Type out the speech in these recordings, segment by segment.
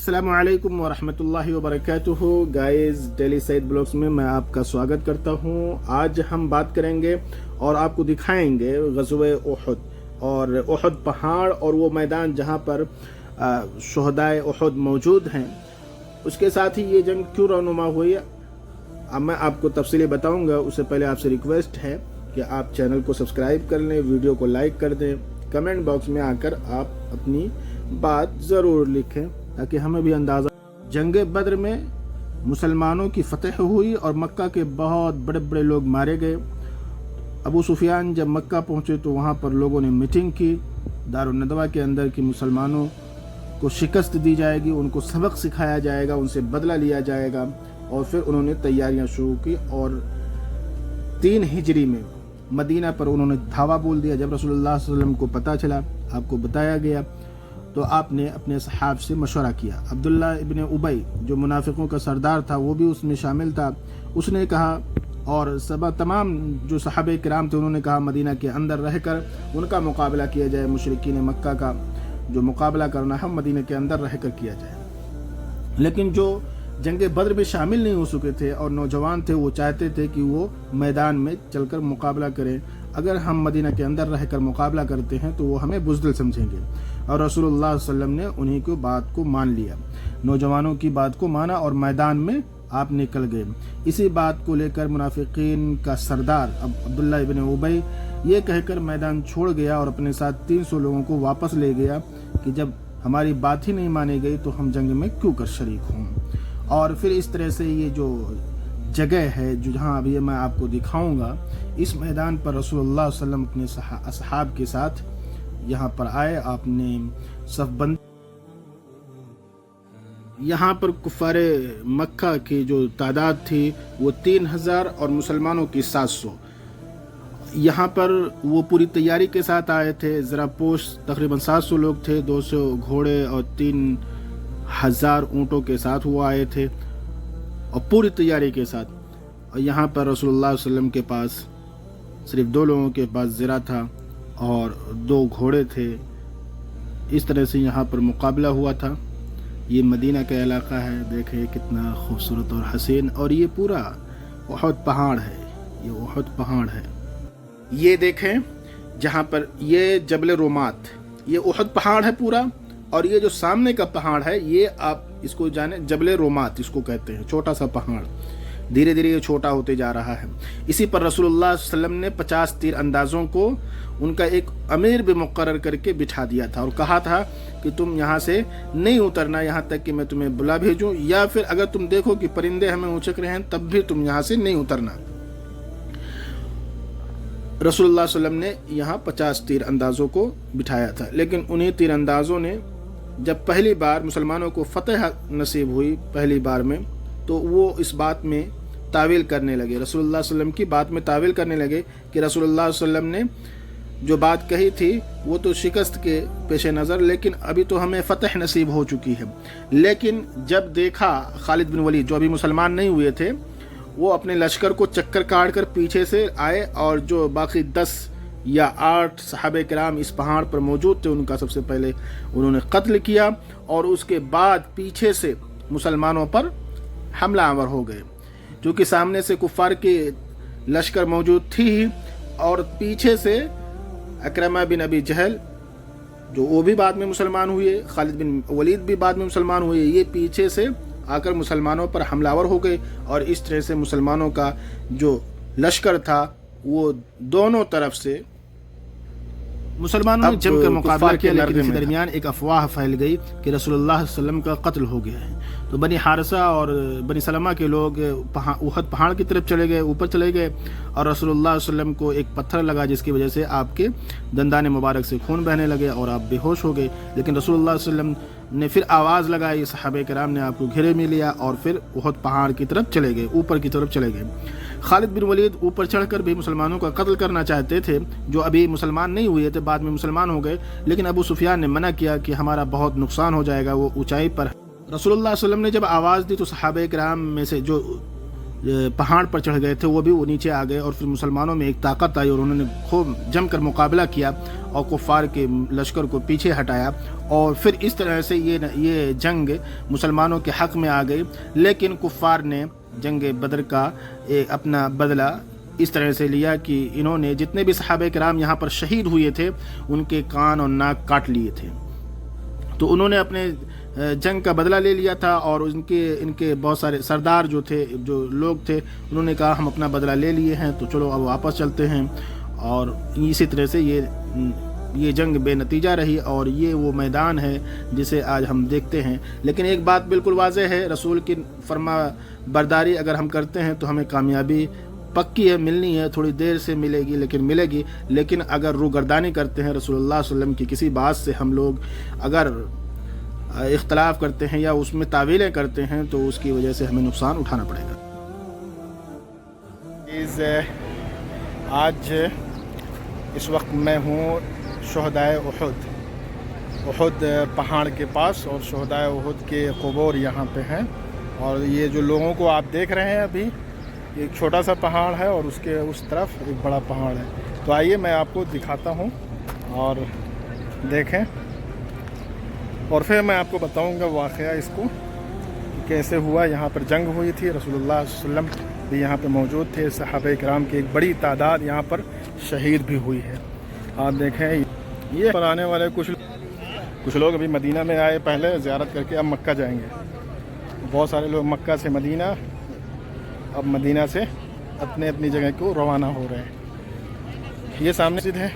अस्सलामु अलैकुम वरहमतुल्लाहि वबरकातुहू। गाइस, डेली सईद ब्लॉग्स में मैं आपका स्वागत करता हूँ। आज हम बात करेंगे और आपको दिखाएंगे ग़ज़वे उहुद और उहुद पहाड़ और वो मैदान जहाँ पर शुहदाए उहुद मौजूद हैं, उसके साथ ही ये जंग क्यों रहनुमा हुई। अब मैं आपको तफसीलें बताऊँगा। उससे पहले आपसे रिक्वेस्ट है कि आप चैनल को सब्सक्राइब कर लें, वीडियो को लाइक कर दें, कमेंट बॉक्स में आकर आप अपनी बात ज़रूर लिखें ताकि हमें भी अंदाज़ा। जंग बद्र में मुसलमानों की फतह हुई और मक्का के बहुत बड़े बड़े लोग मारे गए। अबू सुफियान जब मक्का पहुँचे तो वहाँ पर लोगों ने मीटिंग की दारुन नदवा के अंदर कि मुसलमानों को शिकस्त दी जाएगी, उनको सबक सिखाया जाएगा, उनसे बदला लिया जाएगा। और फिर उन्होंने तैयारियां शुरू की और 3 हिजरी में मदीना पर उन्होंने धावा बोल दिया। जब रसूलुल्लाह सल्लल्लाहु अलैहि वसल्लम को पता चला, आपको बताया गया, तो आपने अपने सहाब से मशवरा किया। अब्दुल्ला इब्न उबई जो मुनाफिकों का सरदार था वो भी उसमें शामिल था। उसने कहा और तमाम जो सहाबे किराम थे उन्होंने कहा मदीना के अंदर रहकर उनका मुकाबला किया जाए, मुशरिकीन मक्का का जो मुकाबला करना है मदीना के अंदर रहकर किया जाए। लेकिन जो जंग बद्र में शामिल नहीं हो चुके थे और नौजवान थे, वो चाहते थे कि वो मैदान में चलकर मुकाबला करें। अगर हम मदीना के अंदर रहकर मुकाबला करते हैं तो वो हमें बुज़दिल समझेंगे। और रसूलुल्लाह सल्लल्लाहु अलैहि वसल्लम ने उन्हीं को बात को मान लिया, नौजवानों की बात को माना और मैदान में आप निकल गए। इसी बात को लेकर मुनाफिकीन का सरदार अब्दुल्ला इब्न उबई ये कहकर मैदान छोड़ गया और अपने साथ 300 लोगों को वापस ले गया कि जब हमारी बात ही नहीं मानी गई तो हम जंग में क्यों कर शरीक हों। और फिर इस तरह से ये जो जगह है जो जहाँ अभी मैं आपको दिखाऊंगा, इस मैदान पर रसूलुल्लाह सल्लल्लाहु अलैहि वसल्लम अपने असहाब के साथ यहाँ पर आए। आपने सफ़बंद, यहाँ पर कुफ़ारे मक्का की जो तादाद थी वो 3000 और मुसलमानों की 700। यहाँ पर वो पूरी तैयारी के साथ आए थे। ज़रा पोश तकरीबन 700 लोग थे, 200 घोड़े और 3000 ऊँटों के साथ वो आए थे और पूरी तैयारी के साथ। और यहाँ पर रसूलुल्लाह सल्लल्लाहु अलैहि वसल्लम के पास सिर्फ 2 लोगों के पास ज़रा था और 2 घोड़े थे। इस तरह से यहाँ पर मुकाबला हुआ था। ये मदीना का इलाका है, देखें कितना खूबसूरत और हसीन। और ये पूरा उहुद पहाड़ है, ये उहुद पहाड़ है। ये देखें जहाँ पर ये जबल रोमात, ये उहुद पहाड़ है पूरा। और ये जो सामने का पहाड़ है ये आप इसको जाने जबल रोमात इसको कहते हैं, छोटा सा पहाड़। धीरे धीरे ये छोटा होते जा रहा है। इसी पर रसूलुल्लाह सल्लल्लाहु अलैहि वसल्लम ने 50 तीर अंदाजों को उनका एक अमीर भी मुकर्रर करके बिठा दिया था और कहा था कि तुम यहाँ से नहीं उतरना यहाँ तक कि मैं तुम्हें बुला भेजूं, या फिर अगर तुम देखो कि परिंदे हमें उचक रहे हैं तब भी तुम यहाँ से नहीं उतरना। रसूलुल्लाह सल्लल्लाहु अलैहि वसल्लम ने यहाँ 50 तीर अंदाजों को बिठाया था। लेकिन उन्हीं तीर अंदाजों ने जब पहली बार मुसलमानों को फतह नसीब हुई पहली बार में, तो वो इस बात में तावील करने लगे, रसूलुल्लाह सल्लल्लाहु अलैहि वसल्लम की बात में तावील करने लगे कि रसूलुल्लाह सल्लल्लाहु अलैहि वसल्लम ने जो बात कही थी वो तो शिकस्त के पेश नज़र, लेकिन अभी तो हमें फ़तह नसीब हो चुकी है। लेकिन जब देखा खालिद बिन वलीद जो अभी मुसलमान नहीं हुए थे, वो अपने लश्कर को चक्कर काट कर पीछे से आए और जो बाकी 10 या 8 सहाबे किराम इस पहाड़ पर मौजूद थे उनका सबसे पहले उन्होंने कत्ल किया और उसके बाद पीछे से मुसलमानों पर हमला आवर हो गए, क्योंकि सामने से कुफ़ार की लश्कर मौजूद थी और पीछे से अकरमा बिन अबी जहल जो वो भी बाद में मुसलमान हुए, खालिद बिन वलीद भी बाद में मुसलमान हुए, ये पीछे से आकर मुसलमानों पर हमलावर हो गए। और इस तरह से मुसलमानों का जो लश्कर था वो दोनों तरफ से मुसलमानों ने जम कर मुकाबला किया। लेकिन इसी दरमियान एक अफवाह फैल गई कि रसूलुल्लाह सल्लल्लाहु अलैहि वसल्लम का कत्ल हो गया है। तो बनी हारिसा और बनी सलमा के लोग उहद पहाड़ की तरफ चले गए, ऊपर चले गए और रसूलुल्लाह सल्लल्लाहु अलैहि वसल्लम को एक पत्थर लगा जिसकी वजह से आपके दंदान मुबारक से खून बहने लगे और आप बेहोश हो गए। लेकिन रसूलुल्लाह सल्लल्लाहु अलैहि वसल्लम ने फिर आवाज़ लगाई, सहाबे किराम ने आपको घेरे में लिया और फिर उहद पहाड़ की तरफ चले गए, ऊपर की तरफ चले गए। खालिद बिन वलीद ऊपर चढ़कर भी मुसलमानों का कत्ल करना चाहते थे, जो अभी मुसलमान नहीं हुए थे, बाद में मुसलमान हो गए। लेकिन अबू सुफियान ने मना किया कि हमारा बहुत नुकसान हो जाएगा, वो ऊंचाई पर। रसूलुल्लाह सल्लल्लाहु अलैहि वसल्लम ने जब आवाज़ दी तो सहाबे किराम में से जो पहाड़ पर चढ़ गए थे वो भी वो नीचे आ गए, और फिर मुसलमानों में एक ताकत आई और उन्होंने खूब जमकर मुकाबला किया और कुफ़ार के लश्कर को पीछे हटाया, और फिर इस तरह से ये जंग मुसलमानों के हक़ में आ गई। लेकिन कुफ़ार ने जंग बदर का अपना बदला इस तरह से लिया कि इन्होंने जितने भी सहाबा किराम यहाँ पर शहीद हुए थे उनके कान और नाक काट लिए थे। तो उन्होंने अपने जंग का बदला ले लिया था, और इनके बहुत सारे सरदार जो लोग थे उन्होंने कहा हम अपना बदला ले लिए हैं, तो चलो अब वापस चलते हैं। और इसी तरह से ये जंग बेनतीजा रही, और ये वो मैदान है जिसे आज हम देखते हैं। लेकिन एक बात बिल्कुल वाज़ेह है, रसूल की फरमा बरदारी अगर हम करते हैं तो हमें कामयाबी पक्की है, मिलनी है, थोड़ी देर से मिलेगी लेकिन मिलेगी। लेकिन अगर रूगर्दानी करते हैं रसूलुल्लाह सल्लल्लाहु अलैहि वसल्लम की किसी बात से, हम लोग अगर इख्तलाफ करते हैं या उसमें तावीलें करते हैं तो उसकी वजह से हमें नुकसान उठाना पड़ेगा। आज इस वक्त मैं हूँ शुहदाए उहुद पहाड़ के पास, और शुहदाए उहुद के क़ुबूर यहाँ पे हैं। और ये जो लोगों को आप देख रहे हैं अभी, एक छोटा सा पहाड़ है और उसके उस तरफ एक बड़ा पहाड़ है। तो आइए मैं आपको दिखाता हूँ और देखें, और फिर मैं आपको बताऊँगा वाक़या इसको कैसे हुआ। यहाँ पर जंग हुई थी, रसूलुल्लाह सल्लल्लाहु अलैहि वसल्लम भी यहाँ पर मौजूद थे, सहाबा किराम की एक बड़ी तादाद यहाँ पर शहीद भी हुई है। आप देखें, ये पर आने वाले कुछ लोग अभी मदीना में आए, पहले ज़ियारत करके अब मक्का जाएंगे। बहुत सारे लोग मक्का से मदीना, अब मदीना से अपने अपनी जगह को रवाना हो रहे हैं। ये सामने मस्जिद है,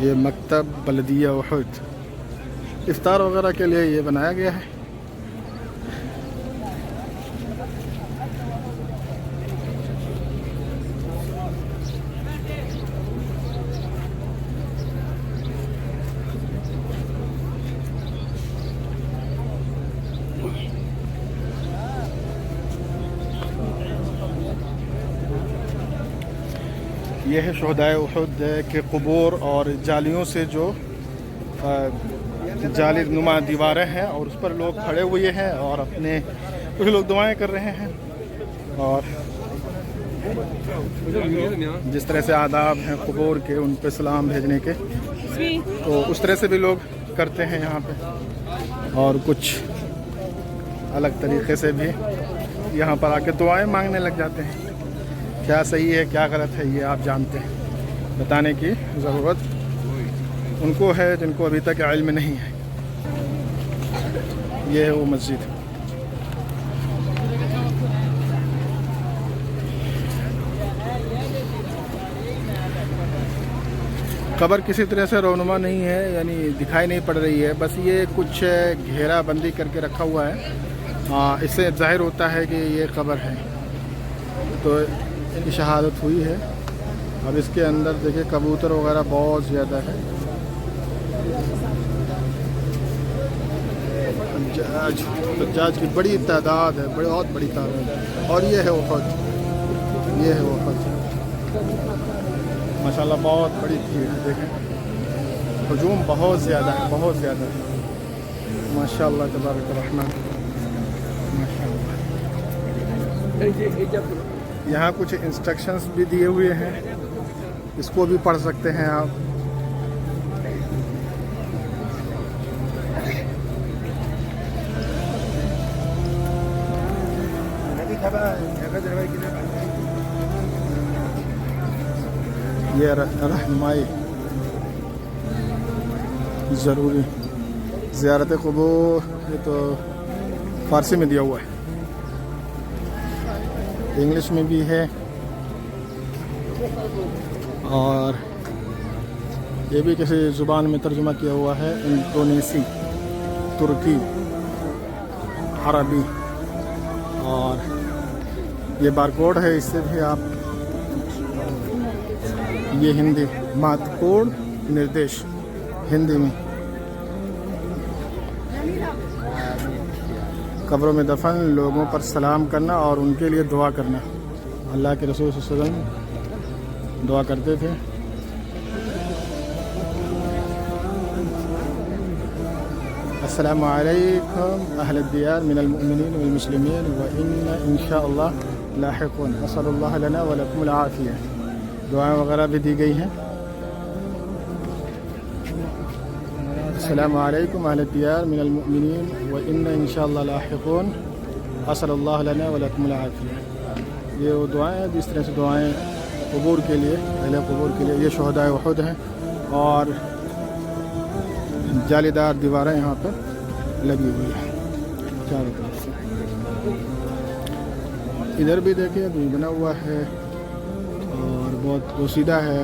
ये मकतब बलदिया उहुद, इफ्तार वगैरह के लिए ये बनाया गया है। ये है शुहदाए उहुद के क़ुबूर, और जालियों से जो जाली नुमा दीवारें हैं और उस पर लोग खड़े हुए हैं और अपने कुछ लोग दुआएं कर रहे हैं। और जिस तरह से आदाब हैं क़ुबूर के, उन पे सलाम भेजने के, तो उस तरह से भी लोग करते हैं यहाँ पे। और कुछ अलग तरीक़े से भी यहाँ पर आके दुआएं मांगने लग जाते हैं। क्या सही है क्या गलत है ये आप जानते हैं, बताने की ज़रूरत उनको है जिनको अभी तक इल्म नहीं है। ये है वो मस्जिद। कब्र किसी तरह से रोनुमा नहीं है, यानी दिखाई नहीं पड़ रही है, बस ये कुछ घेरा बंदी करके रखा हुआ है। इससे ज़ाहिर होता है कि ये कब्र है, तो इनकी शहादत हुई है। अब इसके अंदर देखिए कबूतर वगैरह बहुत ज़्यादा है। हज्जाज की बड़ी तादाद है, बहुत बड़ी तादाद है। और ये है उहुद, ये है उहुद, माशाल्लाह बहुत बड़ी भीड़ है। देखें हजूम बहुत ज़्यादा है, बहुत ज़्यादा है। माशाल्लाह तबारक रहमान, माशाल्लाह। यहाँ कुछ इंस्ट्रक्शंस भी दिए हुए हैं, इसको भी पढ़ सकते हैं आप। ये रहनुमाई ज़रूरी ज़ियारत क़ुबूर, ये तो फ़ारसी में दिया हुआ है, इंग्लिश में भी है, और ये भी किसी ज़ुबान में तर्जुमा किया हुआ है, इंडोनेसी, तुर्की, अरबी। और ये बारकोड है, इससे भी आप, ये हिंदी महत्वपूर्ण निर्देश हिंदी में। कब्रों में दफन लोगों पर सलाम करना और उनके लिए दुआ करना। अल्लाह के रसूल सल्लल्लाहु अलैहि वसल्लम दुआ करते थे। السلام علیکم اہل الدیار من المؤمنین والمسلمین وإنا انشاءاللہ لاحقون اسأل اللہ لنا ولکم العافیہ. دعائیں وغیرہ بھی دی گئی ہیں. السلام علیکم اہل الدیار من المؤمنین وإنا انشاءاللہ لاحقون اسأل اللہ لنا ولکم العافیہ. یہ وہ دعائیں ہیں جس طرح سے دعائیں قبور کے لیے، اہل قبور کے لیے. یہ شہدائے احد ہیں اور جالی دار دیواریں یہاں پر لگی ہوئی ہیں چاروں طرف سے. ادھر بھی دیکھیں تو بنا ہوا ہے اور بہت پوشیدہ ہے.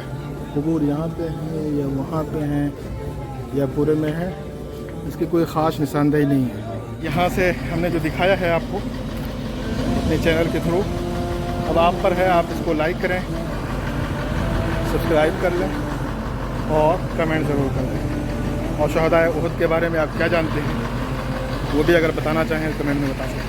قبور یہاں پہ ہیں یا وہاں پہ ہیں یا پورے میں ہے، اس کی کوئی خاص نشاندہی نہیں ہے. یہاں سے ہم نے جو دکھایا ہے آپ کو اپنے چینل کے تھرو، اب آپ پر ہے، آپ اس کو لائک کریں، سبسکرائب کر لیں اور کمنٹ ضرور کر دیں. اور شہدائے احد کے بارے میں آپ کیا جانتے ہیں وہ بھی اگر بتانا چاہیں کمنٹ میں بتا سکتے ہیں.